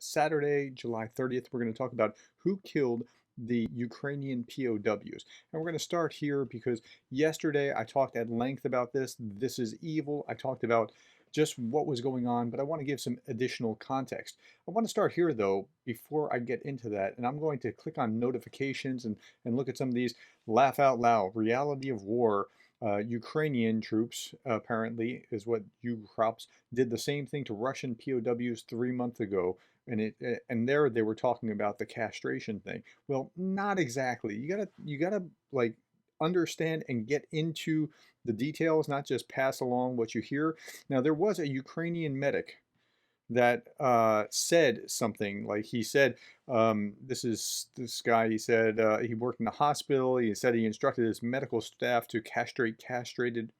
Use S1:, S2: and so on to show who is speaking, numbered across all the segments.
S1: Saturday, July 30th. We're going to talk about who killed the Ukrainian POWs. And we're going to start here because yesterday I talked at length about this. This is evil. I talked about just what was going on, but I want to give some additional context. I want to start here though, before I get into that, and I'm going to click on notifications and look at some of these. Laugh out loud, reality of war. Ukrainian troops, apparently, is what Ukrops did the same thing to Russian POWs 3 months ago, and there they were talking about the castration thing. Well, not exactly. You gotta like understand and get into the details, not just pass along what you hear. Now, there was a Ukrainian medic that said something like he said, this guy, he said he worked in the hospital. He said he instructed his medical staff to castrate captured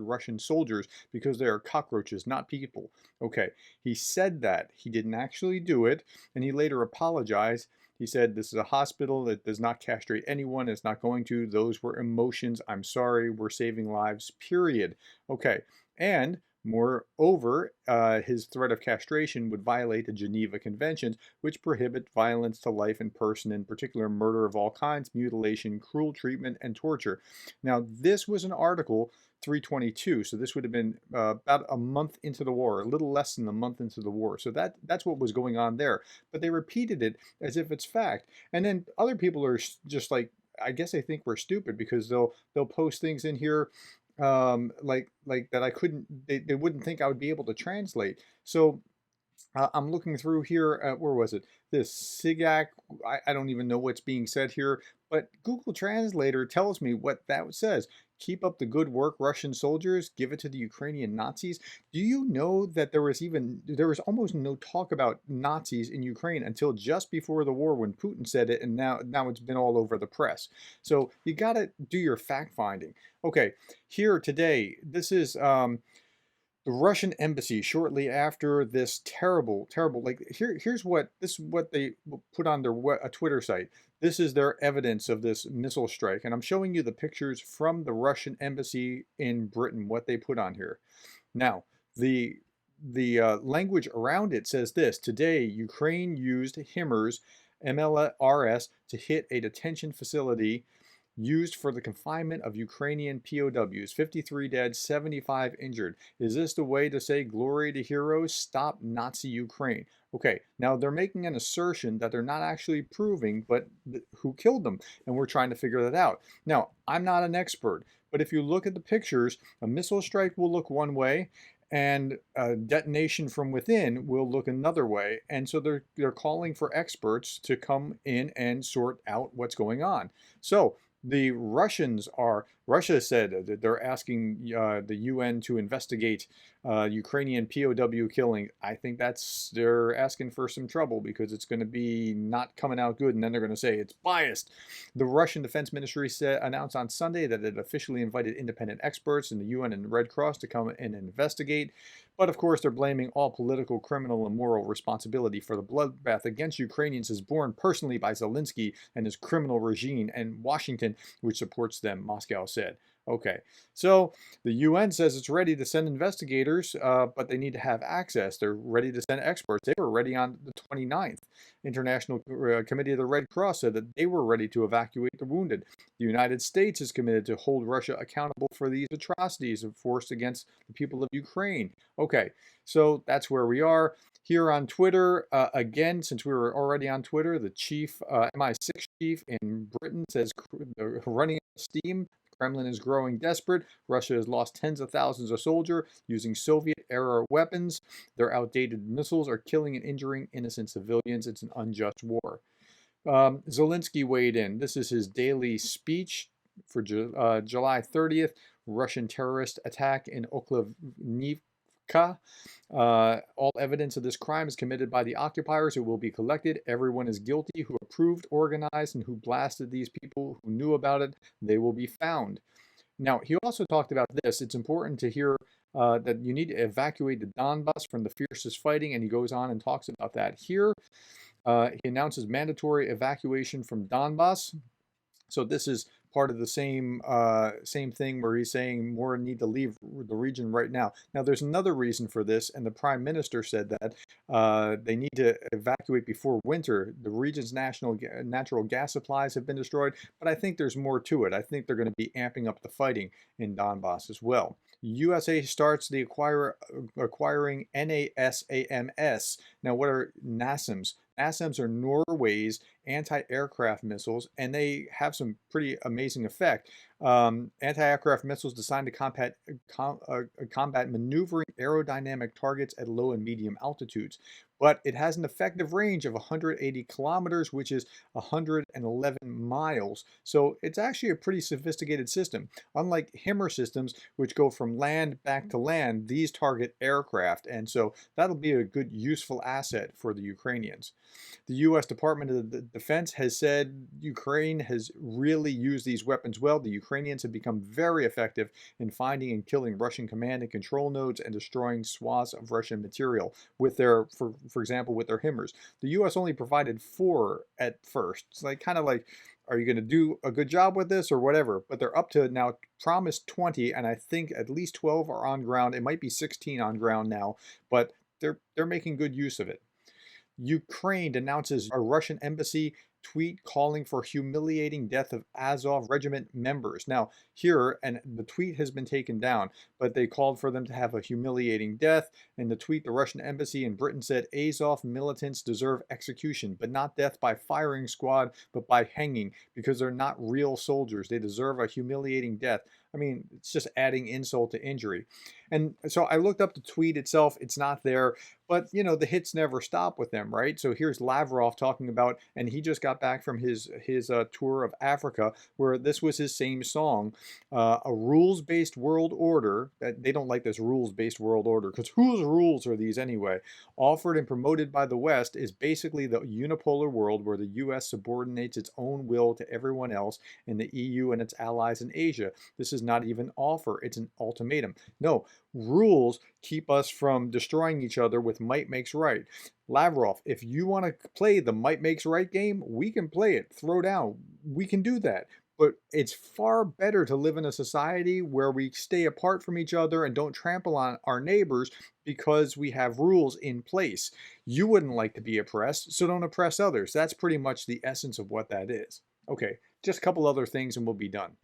S1: Russian soldiers because they are cockroaches, not people. Okay, he said that. He didn't actually do it, and he later apologized. He said, this is a hospital that does not castrate anyone. It's not going to. Those were emotions. I'm sorry. We're saving lives, period. Okay, and moreover, his threat of castration would violate the Geneva Conventions, which prohibit violence to life and person, in particular murder of all kinds, mutilation, cruel treatment, and torture. Now, this was an article 322, so this would have been about a month into the war, a little less than a month into the war. So that's what was going on there. But they repeated it as if it's fact. And then other people are just like, I guess they think we're stupid because they'll post things in here like that I couldn't, they wouldn't think I would be able to translate. So I'm looking through here at, where was it? This SIGAC, I don't even know what's being said here, but Google Translator tells me what that says. Keep up the good work, Russian soldiers. Give it to the Ukrainian Nazis. Do you know that there was almost no talk about Nazis in Ukraine until just before the war when Putin said it, and now it's been all over the press. So you got to do your fact finding. Okay, here today, this is the Russian embassy shortly after this terrible, like here's what they put on their a Twitter site. This is their evidence of this missile strike, and I'm showing you the pictures from the Russian embassy in Britain, what they put on here. Now, the language around it says this: today, Ukraine used HIMARS, MLRS, to hit a detention facility used for the confinement of Ukrainian POWs. 53 dead, 75 injured. Is this the way to say glory to heroes? Stop Nazi Ukraine. Okay, now they're making an assertion that they're not actually proving, but who killed them? And we're trying to figure that out. Now, I'm not an expert, but if you look at the pictures, a missile strike will look one way, and a detonation from within will look another way. And so they're calling for experts to come in and sort out what's going on. So Russia said that they're asking the UN to investigate Ukrainian POW killing. I think they're asking for some trouble because it's going to be not coming out good, and then they're going to say it's biased. The Russian Defense Ministry announced on Sunday that it officially invited independent experts in the UN and the Red Cross to come and investigate. But of course, they're blaming all political, criminal, and moral responsibility for the bloodbath against Ukrainians is borne personally by Zelensky and his criminal regime and Washington, which supports them, Moscow said. Okay, so the UN says it's ready to send investigators, but they need to have access. They're ready to send experts. They were ready on the 29th. International Committee of the Red Cross said that they were ready to evacuate the wounded. The United States is committed to hold Russia accountable for these atrocities enforced against the people of Ukraine. Okay, so that's where we are. Here on Twitter, again, since we were already on Twitter, the chief, MI6 chief in Britain says they're running out of steam. Kremlin is growing desperate. Russia has lost tens of thousands of soldiers using Soviet-era weapons. Their outdated missiles are killing and injuring innocent civilians. It's an unjust war. Zelensky weighed in. This is his daily speech for July 30th. Russian terrorist attack in Oklavnivka. All evidence of this crime is committed by the occupiers. It will be collected. Everyone is guilty who approved, organized, and who blasted these people, who knew about it. They will be found. Now, he also talked about this. It's important to hear that you need to evacuate the Donbass from the fiercest fighting, and he goes on and talks about that here. He announces mandatory evacuation from Donbass. So this is part of the same thing where he's saying more need to leave the region right now. Now, there's another reason for this, and the prime minister said that they need to evacuate before winter. The region's natural gas supplies have been destroyed, but I think there's more to it. I think they're going to be amping up the fighting in Donbass as well. USA starts the acquiring NASAMS. Now, what are NASAMS? NASAMS are Norway's anti-aircraft missiles, and they have some pretty amazing effect. Anti-aircraft missiles designed to combat maneuvering aerodynamic targets at low and medium altitudes. But it has an effective range of 180 kilometers, which is 111 miles. So it's actually a pretty sophisticated system. Unlike HIMARS systems, which go from land back to land, these target aircraft. And so that'll be a good, useful asset for the Ukrainians. The U.S. Department of Defense has said Ukraine has really used these weapons well. The Ukrainians have become very effective in finding and killing Russian command and control nodes and destroying swaths of Russian material with their, for example, with their HIMARS. The U.S. only provided 4 at first. It's like kind of like, are you going to do a good job with this or whatever? But they're up to now promised 20, and I think at least 12 are on ground. It might be 16 on ground now, but they're making good use of it. Ukraine denounces a Russian embassy tweet calling for humiliating death of Azov regiment members. Now, here, and the tweet has been taken down, but they called for them to have a humiliating death. In the tweet, the Russian embassy in Britain said Azov militants deserve execution, but not death by firing squad, but by hanging, because they're not real soldiers. They deserve a humiliating death. I mean, it's just adding insult to injury. And so I looked up the tweet itself. It's not there, but you know, the hits never stop with them, right? So here's Lavrov talking about, and he just got back from his tour of Africa, where this was his same song, a rules-based world order. They don't like this rules-based world order, because whose rules are these anyway? Offered and promoted by the West is basically the unipolar world where the U.S. subordinates its own will to everyone else in the EU and its allies in Asia. This is not even offer, it's an ultimatum. No, rules keep us from destroying each other with might makes right. Lavrov, if you want to play the might makes right game, we can play it. Throw down. We can do that. But it's far better to live in a society where we stay apart from each other and don't trample on our neighbors because we have rules in place. You wouldn't like to be oppressed, so don't oppress others. That's pretty much the essence of what that is. Okay, just a couple other things and we'll be done.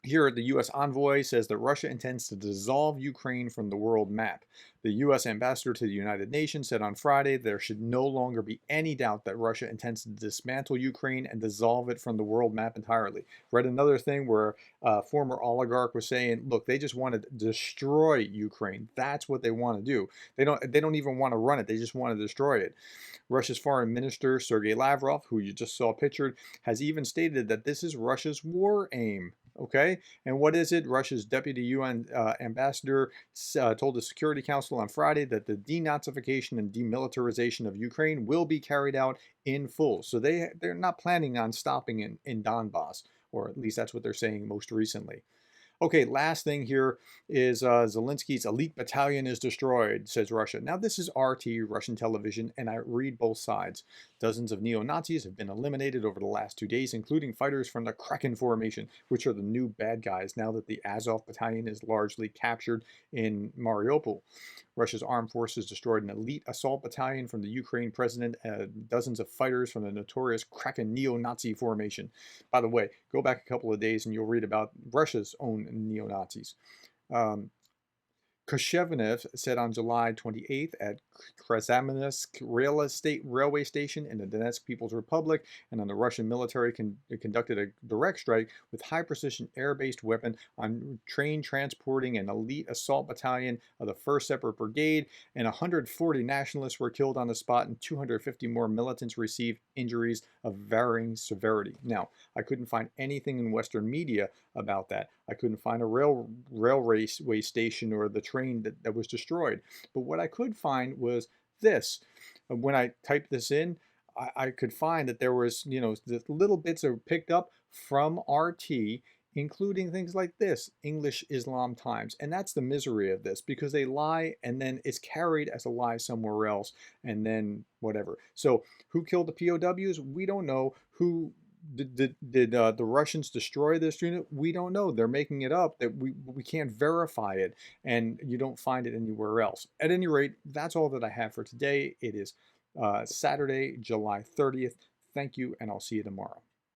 S1: Here, the U.S. envoy says that Russia intends to dissolve Ukraine from the world map. The U.S. ambassador to the United Nations said on Friday there should no longer be any doubt that Russia intends to dismantle Ukraine and dissolve it from the world map entirely. Read another thing where a former oligarch was saying, look, they just want to destroy Ukraine. That's what they want to do. They don't even want to run it. They just want to destroy it. Russia's foreign minister, Sergei Lavrov, who you just saw pictured, has even stated that this is Russia's war aim. Okay, and what is it? Russia's deputy UN ambassador told the Security Council on Friday that the denazification and demilitarization of Ukraine will be carried out in full. So they're not planning on stopping in Donbass, or at least that's what they're saying most recently. Okay, last thing here is Zelensky's elite battalion is destroyed, says Russia. Now, this is RT, Russian television, and I read both sides. Dozens of neo-Nazis have been eliminated over the last 2 days, including fighters from the Kraken formation, which are the new bad guys now that the Azov battalion is largely captured in Mariupol. Russia's armed forces destroyed an elite assault battalion from the Ukraine president, dozens of fighters from the notorious Kraken neo-Nazi formation. By the way, go back a couple of days and you'll read about Russia's own neo-Nazis. Koshevnev said on July 28th at Krasamensk railway station in the Donetsk People's Republic, and then the Russian military conducted a direct strike with high-precision air-based weapon on train transporting an elite assault battalion of the 1st Separate Brigade, and 140 nationalists were killed on the spot, and 250 more militants received injuries of varying severity. Now, I couldn't find anything in Western media about that. I couldn't find a railway station or the train that was destroyed. But what I could find was this. When I typed this in, I could find that there was, the little bits are picked up from RT, including things like this, English Islam Times. And that's the misery of this, because they lie and then it's carried as a lie somewhere else and then whatever. So who killed the POWs? We don't know. Who Did the Russians destroy this unit? We don't know. They're making it up. That we can't verify it, and you don't find it anywhere else. At any rate, that's all that I have for today. It is Saturday, July 30th. Thank you, and I'll see you tomorrow.